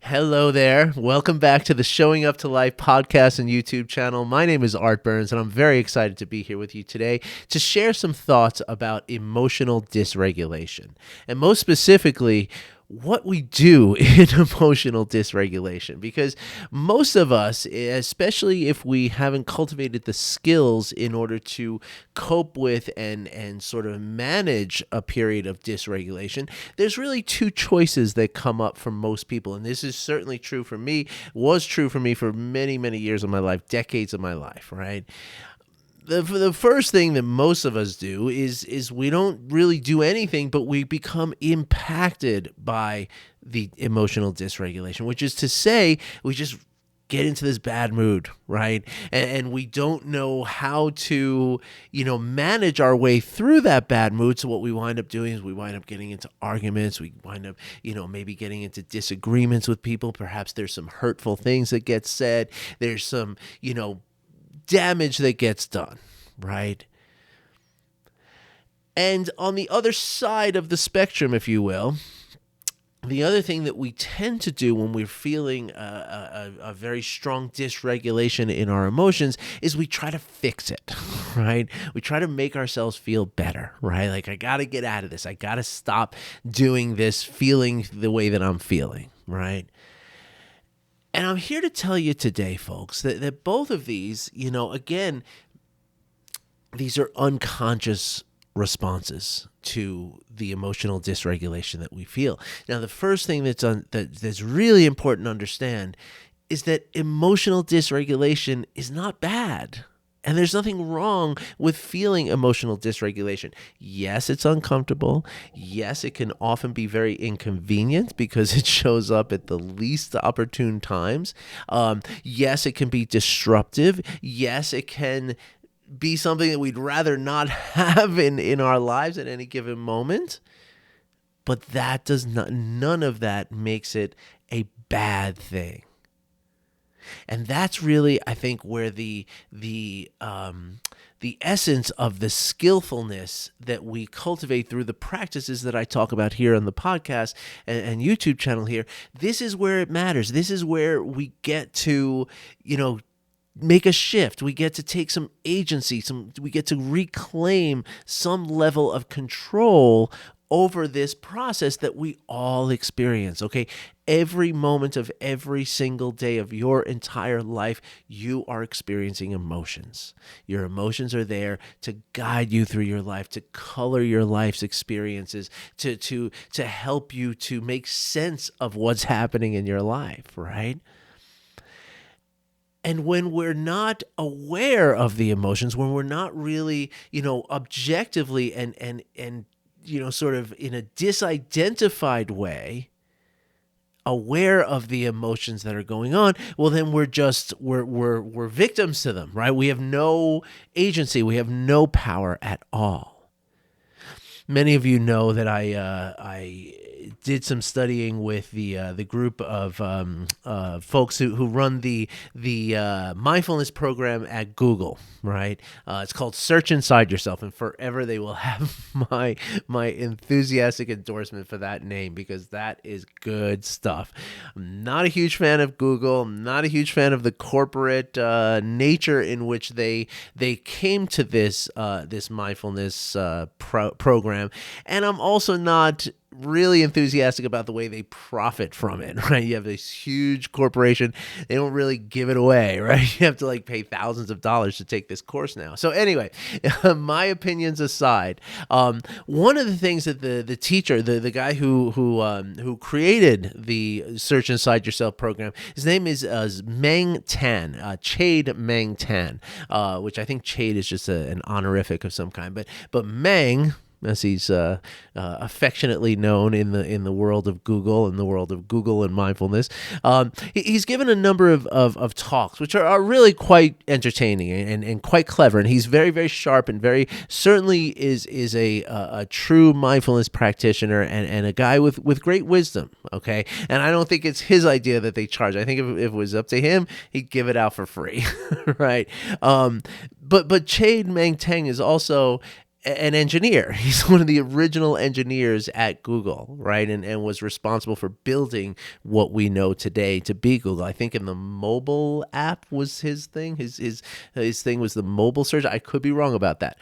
Hello there. Welcome back to the Showing Up to Life podcast and YouTube channel. My name is Art Burns, and I'm very excited to be here with you today to share some thoughts about emotional dysregulation, and most specifically, what we do in emotional dysregulation. Because most of us, especially if we haven't cultivated the skills in order to cope with and sort of manage a period of dysregulation, there's really two choices that come up for most people. And this is certainly true for me, was true for me for many, many years of my life, decades of my life, right? The first thing that most of us do is we don't really do anything, but we become impacted by the emotional dysregulation, which is to say we just get into this bad mood, right? And we don't know how to, manage our way through that bad mood. So what we wind up doing is we wind up getting into arguments. We wind up, maybe getting into disagreements with people. Perhaps there's some hurtful things that get said. There's some, damage that gets done, right? And on the other side of the spectrum, if you will, the other thing that we tend to do when we're feeling a very strong dysregulation in our emotions is we try to fix it, right? We try to make ourselves feel better, right? Like, I got to get out of this. I got to stop doing this, feeling the way that I'm feeling, right? And I'm here to tell you today, folks, that both of these, again, these are unconscious responses to the emotional dysregulation that we feel. Now, the first thing that's really important to understand is that emotional dysregulation is not bad. And there's nothing wrong with feeling emotional dysregulation. Yes, it's uncomfortable. Yes, it can often be very inconvenient because it shows up at the least opportune times. Yes, it can be disruptive. Yes, it can be something that we'd rather not have in our lives at any given moment. But none of that makes it a bad thing. And that's really, I think, where the essence of the skillfulness that we cultivate through the practices that I talk about here on the podcast and YouTube channel here, this is where it matters. This is where we get to, make a shift. We get to take some agency, we get to reclaim some level of control over this process that we all experience, okay? Every moment of every single day of your entire life, you are experiencing emotions. Your emotions are there to guide you through your life, to color your life's experiences, to help you to make sense of what's happening in your life, right? And when we're not aware of the emotions, when we're not really, objectively and sort of in a disidentified way, aware of the emotions that are going on, well, then we're victims to them, right? We have no agency. We have no power at all. Many of you know that I did some studying with the group of folks who run the mindfulness program at Google, right? It's called Search Inside Yourself, and forever they will have my enthusiastic endorsement for that name because that is good stuff. I'm not a huge fan of Google. I'm not a huge fan of the corporate nature in which they came to this mindfulness program, and I'm also not really enthusiastic about the way they profit from it, right? You have this huge corporation. They don't really give it away, right? You have to pay thousands of dollars to take this course now. So anyway, my opinions aside, one of the things that the teacher, the guy who created the Search Inside Yourself program, his name is Meng Tan, Chade Meng Tan, which I think Chade is just an honorific of some kind, but Meng, as he's affectionately known in the world of Google and mindfulness. He's given a number of talks, which are really quite entertaining and quite clever. And he's very, very sharp and very certainly is a true mindfulness practitioner and a guy with great wisdom. Okay. And I don't think it's his idea that they charge. I think if it was up to him, he'd give it out for free. Right. But Chade Meng Tan is also an engineer. He's one of the original engineers at Google, right? And was responsible for building what we know today to be Google. I think in the mobile app was his thing. His thing was the mobile search. I could be wrong about that.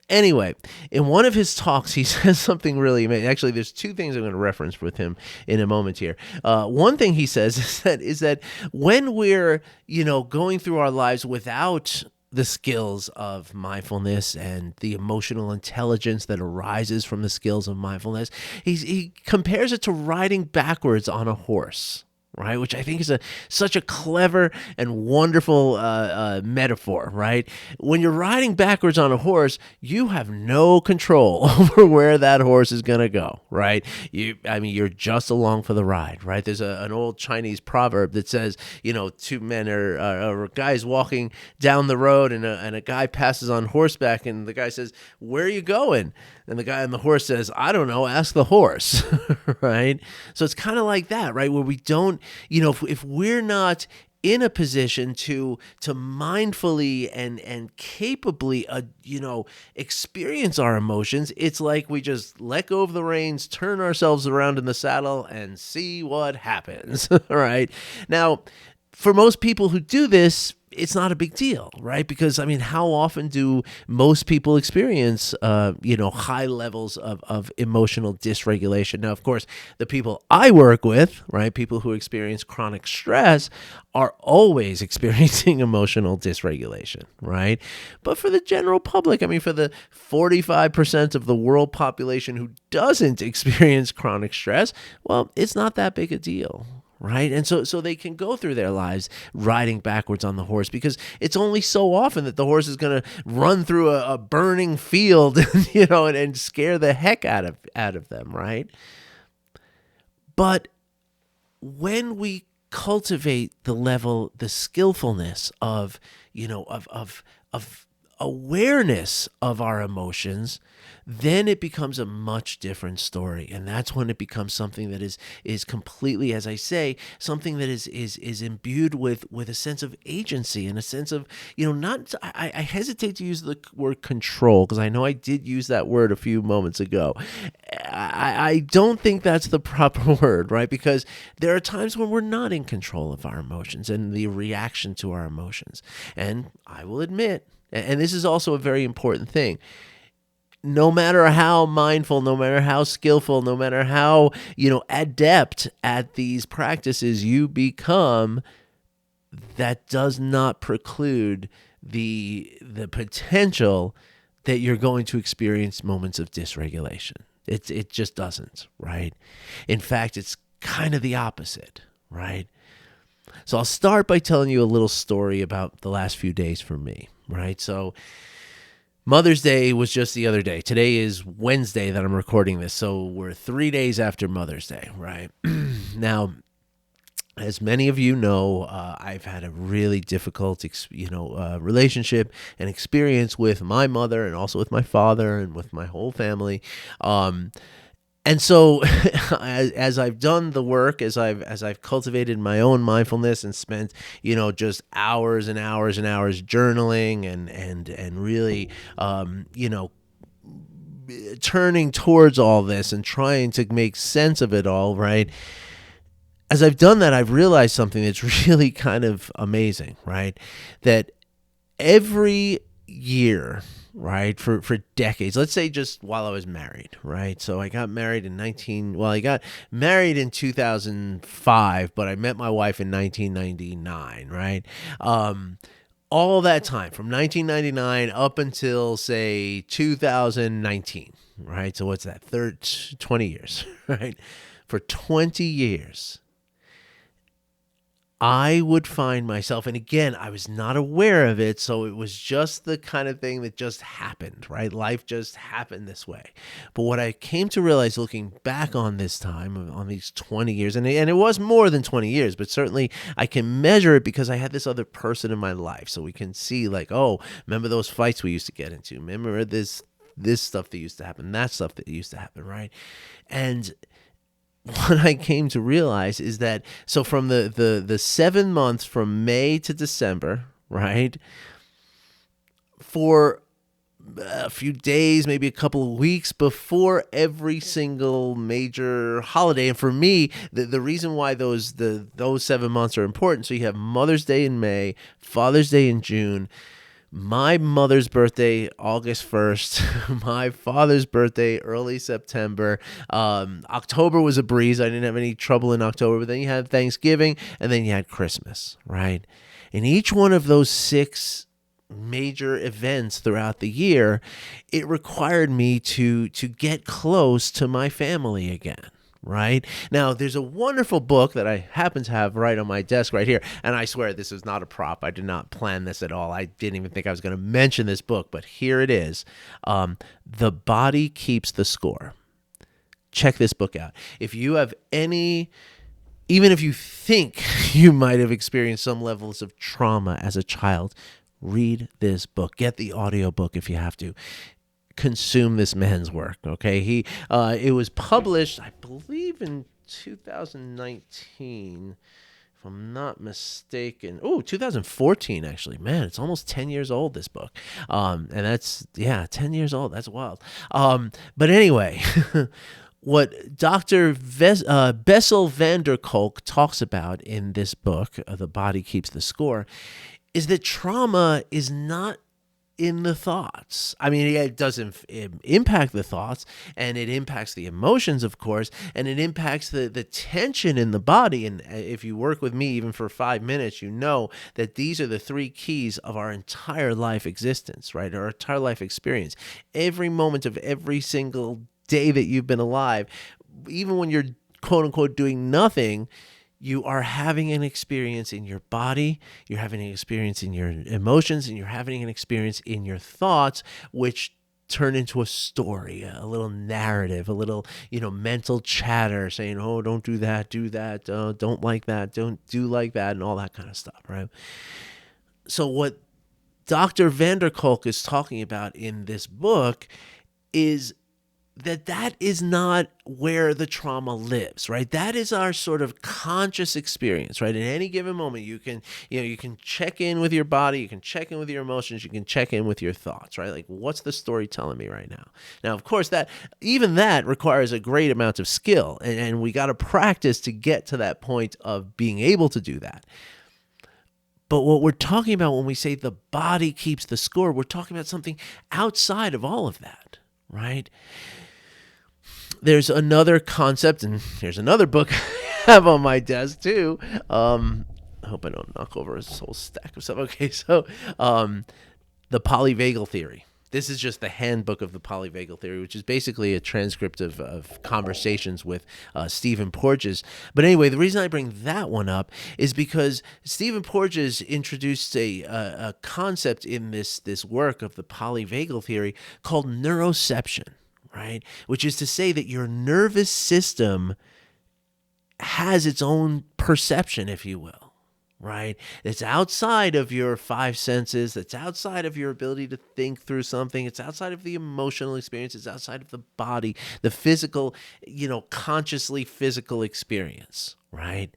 Anyway, in one of his talks, he says something really amazing. Actually, there's two things I'm going to reference with him in a moment here. One thing he says is that when we're, going through our lives without the skills of mindfulness and the emotional intelligence that arises from the skills of mindfulness, he compares it to riding backwards on a horse. Right, which I think is such a clever and wonderful metaphor, right? When you're riding backwards on a horse, you have no control over where that horse is going to go, right? You're just along for the ride, right? There's an old Chinese proverb that says, two men or guys walking down the road, and a guy passes on horseback, and the guy says, "Where are you going?" And the guy on the horse says, "I don't know, ask the horse," right? So it's kind of like that, right? Where we don't, if we're not in a position to mindfully and capably, experience our emotions, it's like we just let go of the reins, turn ourselves around in the saddle, and see what happens, right? Now, for most people who do this, it's not a big deal, right? Because, how often do most people experience, high levels of emotional dysregulation? Now, of course, the people I work with, right, people who experience chronic stress are always experiencing emotional dysregulation, right? But for the general public, for the 45% of the world population who doesn't experience chronic stress, well, it's not that big a deal. Right. And so they can go through their lives riding backwards on the horse, because it's only so often that the horse is going to run through a burning field, and scare the heck out of them. Right. But when we cultivate the skillfulness of awareness of our emotions, then it becomes a much different story. And that's when it becomes something that is completely, as I say, something that is imbued with a sense of agency and a sense of, I hesitate to use the word control, because I know I did use that word a few moments ago. I don't think that's the proper word, right? Because there are times when we're not in control of our emotions and the reaction to our emotions. And I will admit, and this is also a very important thing, no matter how mindful, no matter how skillful, no matter how, adept at these practices you become, that does not preclude the potential that you're going to experience moments of dysregulation. It just doesn't, right? In fact, it's kind of the opposite, right? So I'll start by telling you a little story about the last few days for me, right? So Mother's Day was just the other day. Today is Wednesday that I'm recording this, so we're 3 days after Mother's Day, right? Now, as many of you know, I've had a really difficult, relationship and experience with my mother, and also with my father, and with my whole family. And so, as I've done the work, as I've cultivated my own mindfulness and spent, just hours and hours and hours journaling and really, turning towards all this and trying to make sense of it all, right? As I've done that, I've realized something that's really kind of amazing, right? That every year, right, for decades, let's say just while I was married, right? So I got married I got married in 2005, but I met my wife in 1999, right? All that time, from 1999 up until, say, 2019, right? So what's that? 20 years, right? For 20 years, I would find myself, and again, I was not aware of it, so it was just the kind of thing that just happened, right? Life just happened this way. But what I came to realize looking back on this time, on these 20 years, and it was more than 20 years, but certainly I can measure it because I had this other person in my life. So we can see, like, oh, remember those fights we used to get into? Remember this stuff that used to happen, that stuff that used to happen, right? And what I came to realize is that, so from the 7 months from May to December, right, for a few days, maybe a couple of weeks before every single major holiday. And for me, the reason why those 7 months are important, so you have Mother's Day in May, Father's Day in June, my mother's birthday, August 1st, my father's birthday, early September. October was a breeze. I didn't have any trouble in October, but then you had Thanksgiving, and then you had Christmas, right? And each one of those 6 major events throughout the year, it required me to get close to my family again. Right? Now, there's a wonderful book that I happen to have right on my desk right here. And I swear this is not a prop. I did not plan this at all. I didn't even think I was going to mention this book, but here it is. The Body Keeps the Score. Check this book out. If you have even if you think you might have experienced some levels of trauma as a child, read this book. Get the audiobook if you have to. Consume this man's work. Okay, it was published, I believe, in 2019, if I'm not mistaken. 2014 actually. Man, it's almost 10 years old, this book. And that's 10 years old. That's wild. But anyway, what Dr. Bessel van der Kolk talks about in this book, The Body Keeps the Score, is that trauma is not in the thoughts. I mean, it doesn't impact the thoughts, and it impacts the emotions, of course, and it impacts the tension in the body. And if you work with me even for 5 minutes, you know that these are the 3 keys of our entire life existence, right? Our entire life experience. Every moment of every single day that you've been alive, even when you're quote unquote doing nothing, you are having an experience in your body, you're having an experience in your emotions, and you're having an experience in your thoughts, which turn into a story, a little narrative, a little, mental chatter saying, oh, don't do that, don't like that, don't do like that, and all that kind of stuff, right? So what Dr. van der Kolk is talking about in this book is that is not where the trauma lives, right? That is our sort of conscious experience, right? At any given moment, you can check in with your body, you can check in with your emotions, you can check in with your thoughts, right? Like, what's the story telling me right now? Now, of course, that requires a great amount of skill, and we got to practice to get to that point of being able to do that. But what we're talking about when we say the body keeps the score, we're talking about something outside of all of that, right? There's another concept, and here's another book I have on my desk too. I hope I don't knock over a whole stack of stuff. Okay, so the polyvagal theory. This is just the handbook of the polyvagal theory, which is basically a transcript of conversations with Stephen Porges. But anyway, the reason I bring that one up is because Stephen Porges introduced a concept in this work of the polyvagal theory called neuroception. Right? Which is to say that your nervous system has its own perception, if you will, right? It's outside of your 5 senses. It's outside of your ability to think through something. It's outside of the emotional experience. It's outside of the body, the physical, consciously physical experience, right?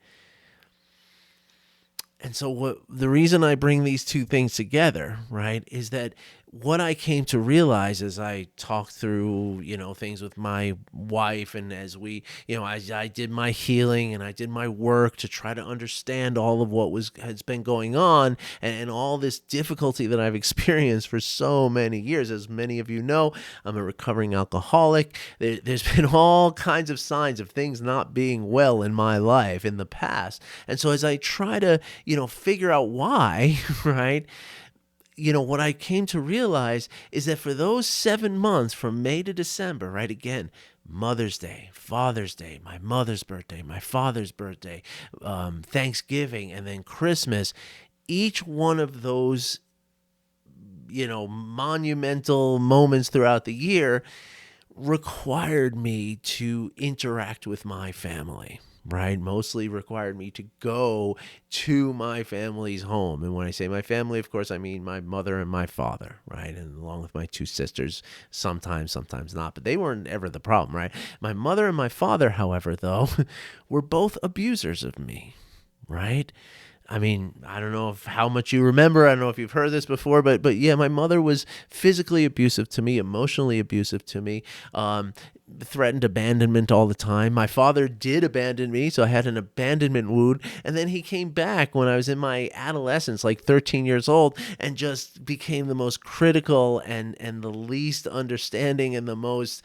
And so the reason I bring these two things together, right, is that what I came to realize as I talked through, things with my wife, and as we, I did my healing and I did my work to try to understand all of what has been going on and all this difficulty that I've experienced for so many years. As many of you know, I'm a recovering alcoholic. There's been all kinds of signs of things not being well in my life in the past. And so as I try to, figure out why, right, what I came to realize is that for those 7 months from May to December, right, again, Mother's Day, Father's Day, my mother's birthday, my father's birthday, Thanksgiving, and then Christmas, each one of those, monumental moments throughout the year required me to interact with my family. Right, mostly required me to go to my family's home. And when I say my family, of course, I mean my mother and my father, right? And along with my 2 sisters, sometimes not. But they weren't ever the problem, right? My mother and my father, however, though, were both abusers of me, right? I mean, I don't know how much you remember. I don't know if you've heard this before, but yeah, my mother was physically abusive to me, emotionally abusive to me, threatened abandonment all the time. My father did abandon me, so I had an abandonment wound. And then he came back when I was in my adolescence, like 13 years old, and just became the most critical and the least understanding and the most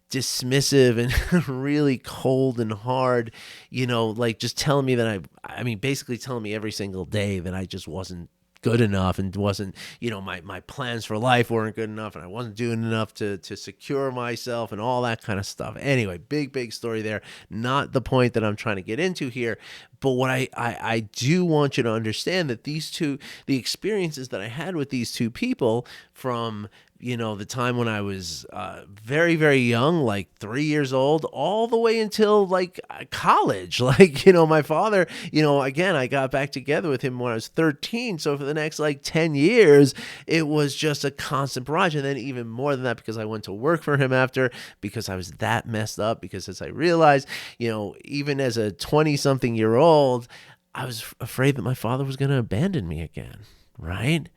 dismissive and really cold and hard, like just telling me that I mean, basically telling me every single day that I just wasn't good enough and wasn't, my plans for life weren't good enough and I wasn't doing enough to secure myself and all that kind of stuff. Anyway, big story there. Not the point that I'm trying to get into here. But what I do want you to understand that the experiences that I had with these two people from, the time when I was very, very young, like 3 years old, all the way until like college. Like, my father, again, I got back together with him when I was 13. So for the next like 10 years, it was just a constant barrage. And then even more than that, because I went to work for him after, because I was that messed up, because as I realized, even as a 20-something-year-old, I was afraid that my father was going to abandon me again, right?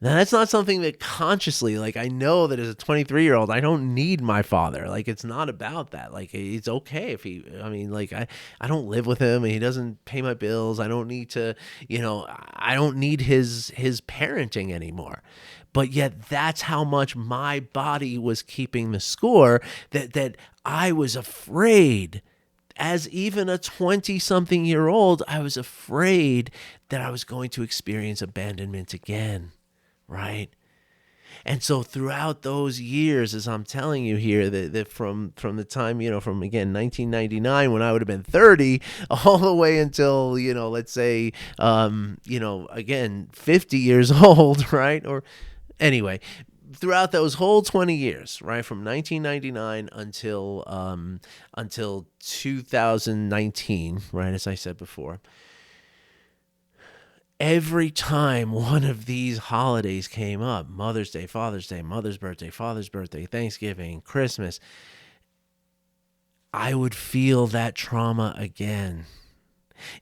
Now, that's not something that consciously, like, I know that as a 23-year-old, I don't need my father. Like, it's not about that. Like, it's okay if I don't live with him and he doesn't pay my bills. I don't need to, I don't need his parenting anymore. But yet that's how much my body was keeping the score, that I was afraid. As even a 20-something-year-old, I was afraid that I was going to experience abandonment again. Right. And so throughout those years, as I'm telling you here, that from the time, from again, 1999, when I would have been 30, all the way until, let's say, again, 50 years old, right? Or anyway, throughout those whole 20 years, right, from 1999 until 2019, right, as I said before, every time one of these holidays came up, Mother's Day, Father's Day, Mother's birthday, Father's birthday, Thanksgiving, Christmas, I would feel that trauma again.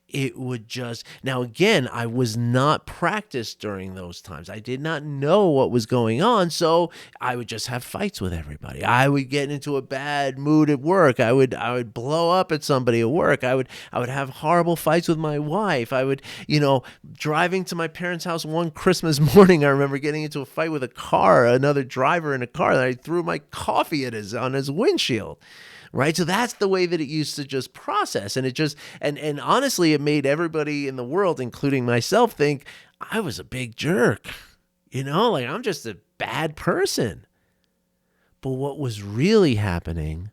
It would just, now again, I was not practiced during those times. I did not know what was going on. So I would just have fights with everybody. I would get into a bad mood at work. I would blow up at somebody at work. I would have horrible fights with my wife. I would, driving to my parents' house one Christmas morning, I remember getting into a fight with another driver in a car, that I threw my coffee on his windshield. Right. So that's the way that it used to just process. And it just, and honestly, it made everybody in the world, including myself, think I was a big jerk, like I'm just a bad person. But what was really happening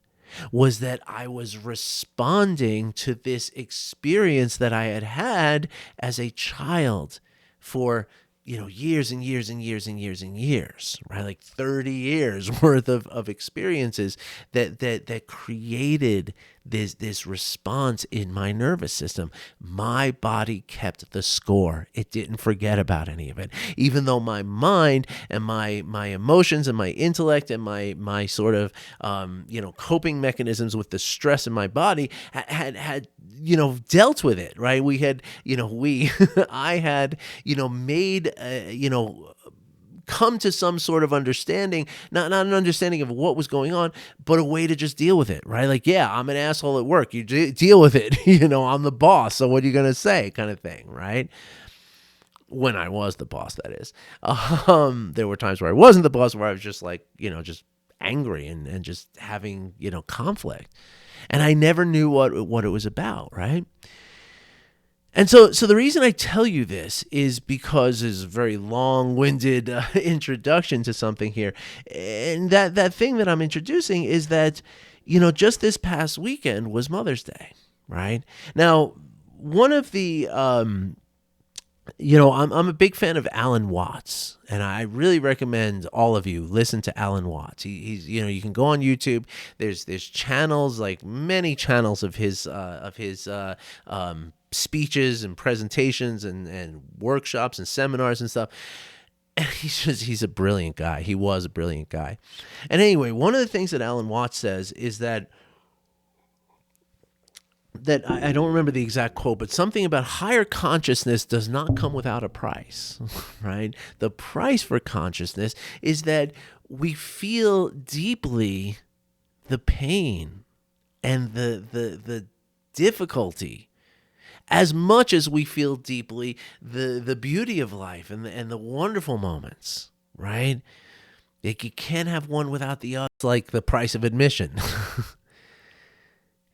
was that I was responding to this experience that I had had as a child for years and years and years and years and years, right? Like 30 years worth of experiences that created this response in my nervous system. My body kept the score. It didn't forget about any of it. Even though my mind and my emotions and my intellect and my sort of coping mechanisms with the stress in my body had dealt with it, right? We had, I had, made, come to some sort of understanding, not an understanding of what was going on, but a way to just deal with it, right? Like, yeah, I'm an asshole at work. You deal with it. I'm the boss. So what are you going to say, kind of thing, right? When I was the boss, that is. There were times where I wasn't the boss, where I was just like, just angry and just having, conflict. And I never knew what it was about, right? And so the reason I tell you this is because it's a very long-winded introduction to something here. And that thing that I'm introducing is that, just this past weekend was Mother's Day, right? Now, one of the, I'm a big fan of Alan Watts, and I really recommend all of you listen to Alan Watts. He's you can go on YouTube. There's channels, like many channels of his speeches and presentations and workshops and seminars and stuff. And he's a brilliant guy. He was a brilliant guy. And anyway, one of the things that Alan Watts says is that that I don't remember the exact quote, but something about higher consciousness does not come without a price, right? The price for consciousness is that we feel deeply the pain and the difficulty as much as we feel deeply the beauty of life and the wonderful moments, right? Like you can't have one without the other. It's like the price of admission.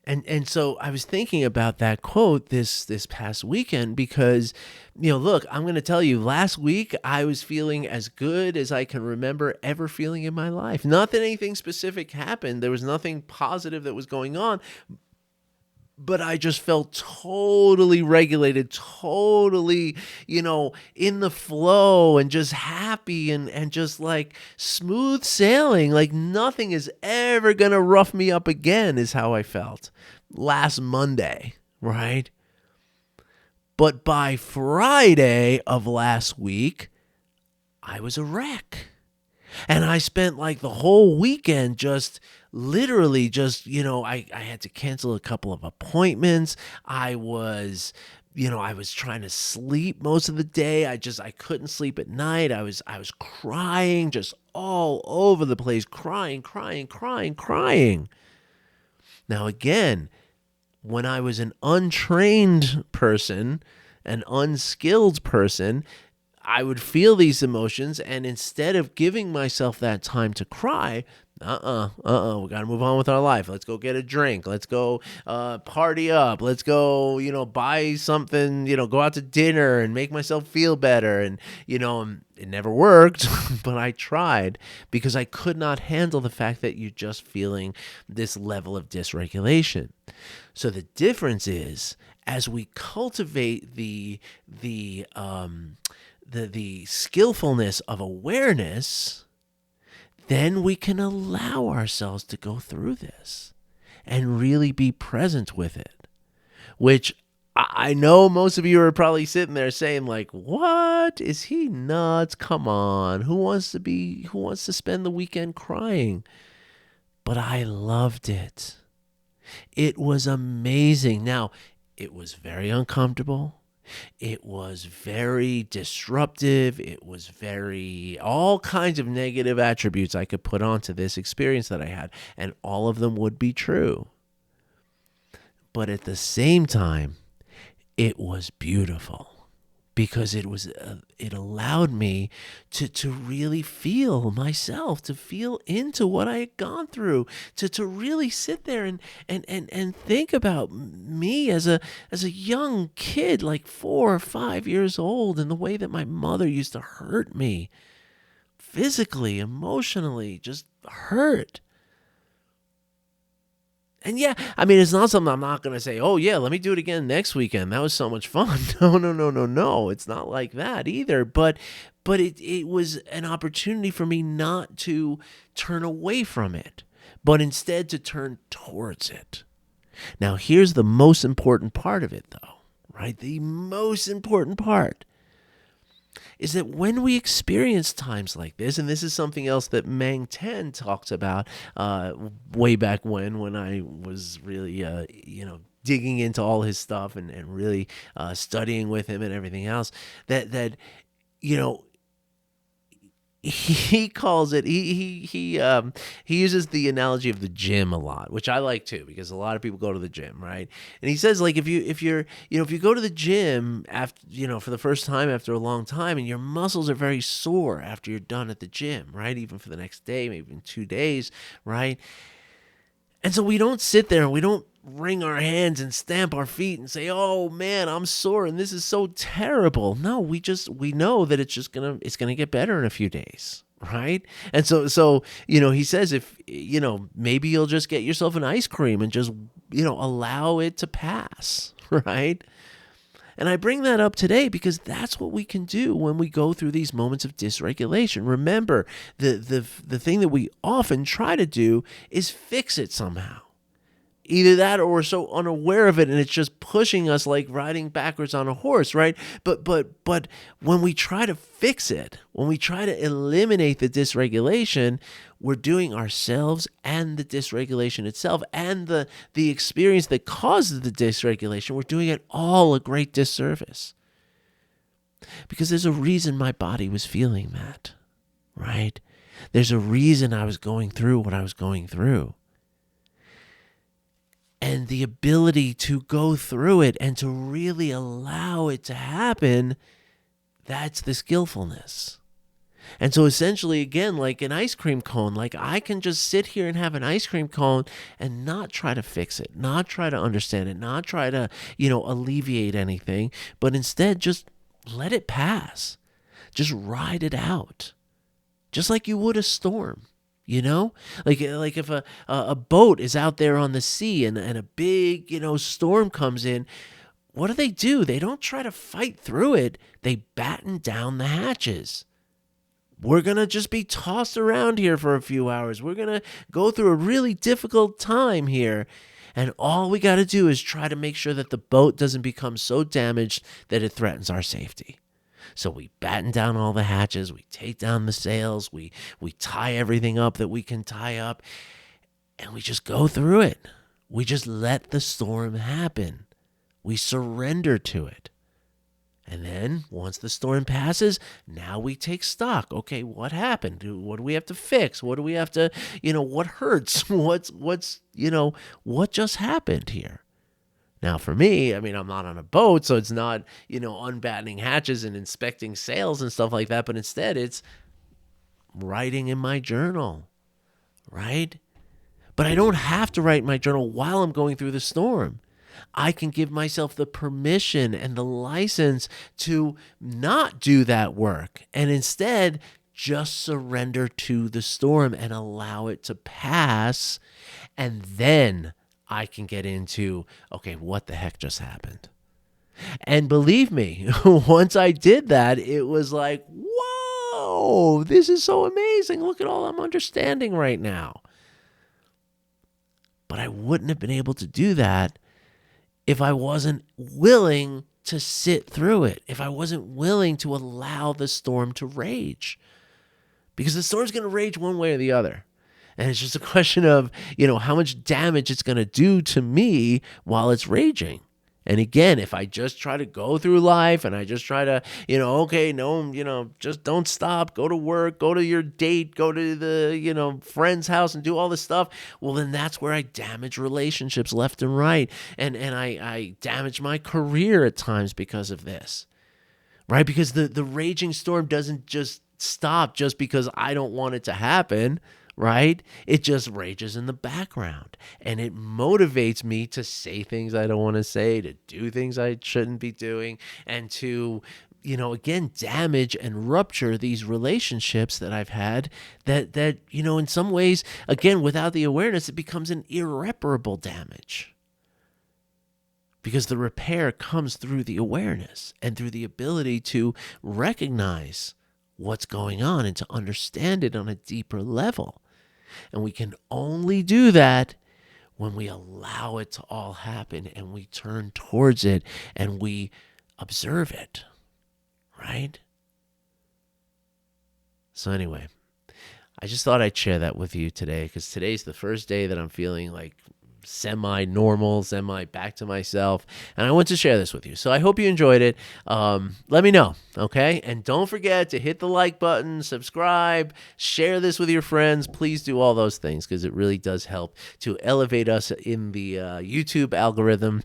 And so I was thinking about that quote this past weekend because, look, I'm going to tell you, last week I was feeling as good as I can remember ever feeling in my life. Not that anything specific happened. There was nothing positive that was going on, but I just felt totally regulated, totally, in the flow and just happy and just like smooth sailing. Like nothing is ever going to rough me up again is how I felt last Monday, right? But by Friday of last week, I was a wreck. And I spent like the whole weekend just literally just, I had to cancel a couple of appointments. I was trying to sleep most of the day. I couldn't sleep at night. I was crying just all over the place, crying. Now again, when I was an untrained person, an unskilled person, I would feel these emotions, and instead of giving myself that time to cry, we got to move on with our life. Let's go get a drink. Let's go party up. Let's go, buy something, go out to dinner and make myself feel better. And, it never worked, but I tried because I could not handle the fact that you're just feeling this level of dysregulation. So the difference is, as we cultivate the skillfulness of awareness, then we can allow ourselves to go through this and really be present with it, which I know most of you are probably sitting there saying like, what? Is he nuts? Come on. Who wants to spend the weekend crying? But I loved it. It was amazing. Now, it was very uncomfortable. It was very disruptive. It was all kinds of negative attributes I could put onto this experience that I had, and all of them would be true. But at the same time, it was beautiful because it allowed me to really feel myself, to feel into what I had gone through, to really sit there and think about me as a young kid, like 4 or 5 years old, and the way that my mother used to hurt me physically, emotionally, just hurt. And yeah, I mean, it's not something I'm not going to say, oh, yeah, let me do it again next weekend. That was so much fun. No. It's not like that either. But it was an opportunity for me not to turn away from it, but instead to turn towards it. Now, here's the most important part of it, though, right? The most important part is that when we experience times like this, and this is something else that Mang Tan talks about way back when I was really, digging into all his stuff and really studying with him and everything else, that he calls it he uses the analogy of the gym a lot, which I like too, because a lot of people go to the gym, right? And he says, like, if you go to the gym after for the first time after a long time, and your muscles are very sore after you're done at the gym, right? Even for the next day, maybe even 2 days, right? And so we don't sit there and we don't wring our hands and stamp our feet and say, oh man, I'm sore and this is so terrible. No, we know that it's gonna get better in a few days, right? And so he says, if maybe you'll just get yourself an ice cream and just allow it to pass, right? And I bring that up today because that's what we can do when we go through these moments of dysregulation. Remember, the thing that we often try to do is fix it somehow. Either that or we're so unaware of it and it's just pushing us like riding backwards on a horse, right? But when we try to fix it, when we try to eliminate the dysregulation, we're doing ourselves and the dysregulation itself and the experience that causes the dysregulation, we're doing it all a great disservice. Because there's a reason my body was feeling that, right? There's a reason I was going through what I was going through. And the ability to go through it and to really allow it to happen, that's the skillfulness. And so essentially, again, like an ice cream cone, like I can just sit here and have an ice cream cone and not try to fix it, not try to understand it, not try to, alleviate anything, but instead just let it pass. Just ride it out. Just like you would a storm. Like if a boat is out there on the sea and a big, storm comes in, what do? They don't try to fight through it. They batten down the hatches. We're going to just be tossed around here for a few hours. We're going to go through a really difficult time here. And all we got to do is try to make sure that the boat doesn't become so damaged that it threatens our safety. So we batten down all the hatches, we take down the sails, we tie everything up that we can tie up, and we just go through it. We just let the storm happen. We surrender to it. And then once the storm passes, now we take stock. Okay, what happened? What do we have to fix? What do we have to, what hurts? What just happened here? Now, for me, I'm not on a boat, so it's not, unbattening hatches and inspecting sails and stuff like that, but instead it's writing in my journal, right? But I don't have to write in my journal while I'm going through the storm. I can give myself the permission and the license to not do that work and instead just surrender to the storm and allow it to pass, and then I can get into, okay, what the heck just happened? And believe me, once I did that, it was like, whoa, this is so amazing. Look at all I'm understanding right now. But I wouldn't have been able to do that if I wasn't willing to sit through it, if I wasn't willing to allow the storm to rage. Because the storm's going to rage one way or the other. And it's just a question of, how much damage it's going to do to me while it's raging. And again, if I just try to go through life and I just try to, just don't stop, go to work, go to your date, go to the, friend's house and do all this stuff, well, then that's where I damage relationships left and right. And I damage my career at times because of this, right? Because the raging storm doesn't just stop just because I don't want it to happen. Right? It just rages in the background and it motivates me to say things I don't want to say, to do things I shouldn't be doing, and to, again, damage and rupture these relationships that I've had that, in some ways, again, without the awareness, it becomes an irreparable damage. Because the repair comes through the awareness and through the ability to recognize what's going on and to understand it on a deeper level. And we can only do that when we allow it to all happen and we turn towards it and we observe it, right? So anyway, I just thought I'd share that with you today because today's the first day that I'm feeling like semi-normal, back to myself, and I want to share this with you. So I hope you enjoyed it. Let me know, okay? And don't forget to hit the like button, subscribe, share this with your friends. Please do all those things because it really does help to elevate us in the YouTube algorithm,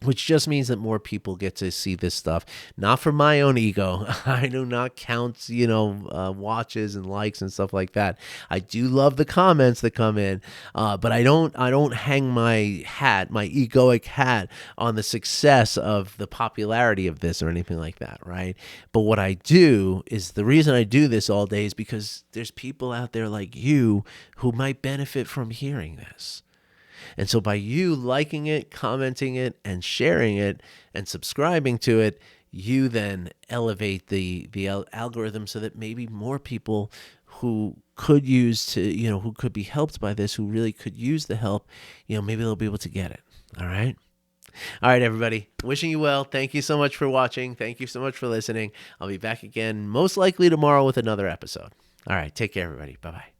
which just means that more people get to see this stuff. Not for my own ego. I do not count, watches and likes and stuff like that. I do love the comments that come in, but I don't hang my egoic hat on the success of the popularity of this or anything like that, right? But what I do is the reason I do this all day is because there's people out there like you who might benefit from hearing this. And so by you liking it, commenting it, and sharing it, and subscribing to it, you then elevate the algorithm so that maybe more people who could use to, who could be helped by this, who really could use the help, maybe they'll be able to get it. All right. All right, everybody. Wishing you well. Thank you so much for watching. Thank you so much for listening. I'll be back again most likely tomorrow with another episode. All right. Take care, everybody. Bye-bye.